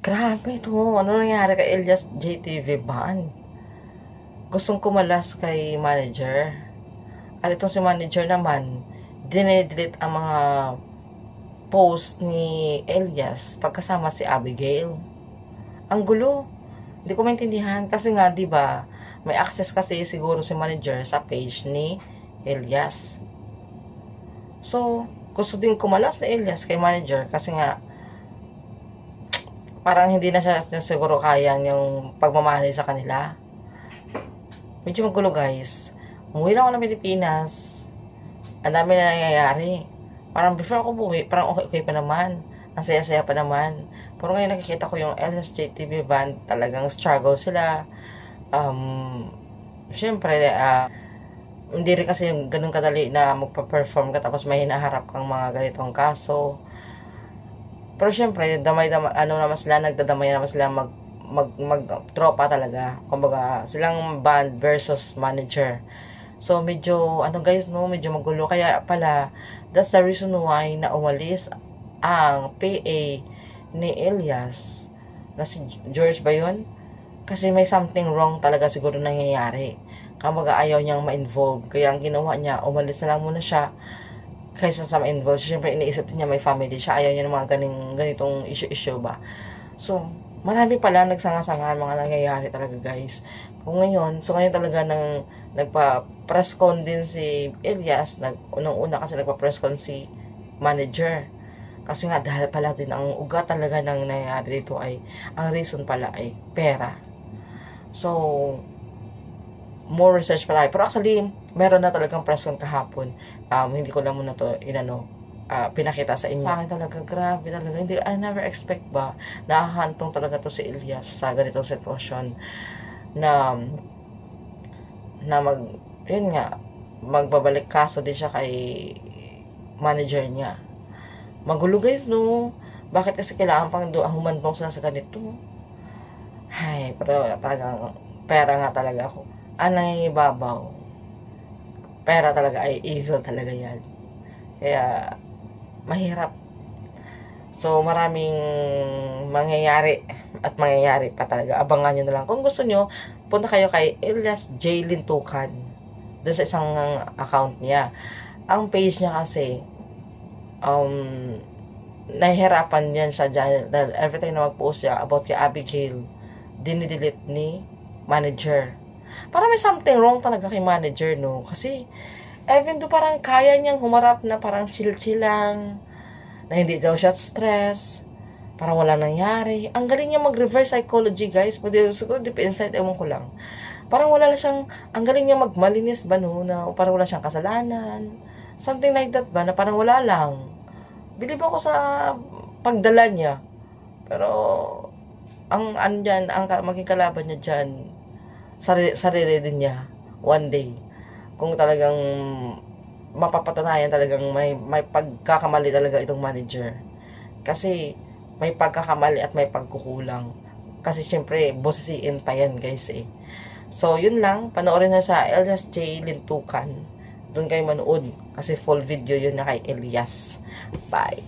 Grabe to. Ano nangyari kay Elias JTV Ban? Gustong kumalas kay manager. At itong si manager naman, dinedelete ang mga post ni Elias pagkasama si Abigail. Ang gulo. Hindi ko maintindihan kasi nga, 'di ba? May access kasi siguro si manager sa page ni Elias. So, gusto din kumalas ni Elias kay manager kasi nga parang hindi na siya siguro kaya yung pagmamahal sa kanila. Medyo magulo guys. Umuwi lang ako ng Pilipinas. Ang dami na nangyayari. Parang before ako buwi, parang okay pa naman. Ang saya-saya pa naman. Pero ngayon nakikita ko yung LSJTV band, talagang struggle sila. Siyempre, hindi rin kasi yung ganun kadali na magpa-perform ka tapos may hinaharap kang mga ganitong kaso. Pero syempre, nagdadamay naman sila mag-tropa talaga. Kumbaga, silang band versus manager. So, medyo, medyo magulo. Kaya pala, that's the reason why na umalis ang PA ni Elias, na si George ba yun? Kasi may something wrong talaga siguro nangyayari. Kumbaga, ayaw niyang ma-involve. Kaya ang ginawa niya, umalis na lang muna siya kaysa sa ma-involve. Siyempre, iniisip niya may family siya. Ayaw niya ng mga ganitong issue-issue ba. So, marami pala nagsanga-sanga mga nangyayari talaga guys. Ngayon talaga nagpa-press con din si Elias. Unang-una kasi nagpa-press con si manager. Kasi nga dahil pala din ang ugat talaga ng nangyayari dito ay, ang reason pala ay pera. So, more research pala. Pero actually, meron na talagang press con kahapon. Hindi ko lang muna to pinakita sa inyo. Sa akin talaga, grabe talaga. I never expect ba, nakahantong talaga to si Elias sa ganitong sitwasyon na magbabalik kaso din siya kay manager niya. Magulo guys, no? Bakit kasi kailangan pang humantong sila sa ganito? Ay, pero talagang pera nga talaga ako. Anay babaw. Pera talaga ay evil talaga yan. Kaya, mahirap. So, maraming mangyayari at mangyayari pa talaga. Abangan nyo na lang. Kung gusto nyo, punta kayo kay Elias J. Lintukan. Doon sa isang account niya. Ang page niya kasi, nahihirapan yan siya dyan. Dahil every time na mag-post siya about kay Abigail, dinidelete ni manager. Parang may something wrong talaga kay manager, no? Kasi, even though parang kaya niyang humarap na parang chill-chill lang, na hindi daw siya stress, parang wala nangyari. Ang galing niya mag-reverse psychology, guys. Pwede, siguro deep inside, ewan ko lang. Parang wala lang siyang, ang galing niya magmalinis ba, no? Na parang wala siyang kasalanan. Something like that ba, na parang wala lang. Bilib ako sa pagdala niya. Pero, ang maging kalaban niya dyan, sarili din niya, one day. Kung talagang mapapatunayan talagang may pagkakamali talaga itong manager. Kasi may pagkakamali at may pagkukulang. Kasi syempre, bosisiin pa yan guys eh. So, yun lang. Panoorin na sa Elias J. Lintukan. Doon kayo manood. Kasi full video yun na kay Elias. Bye.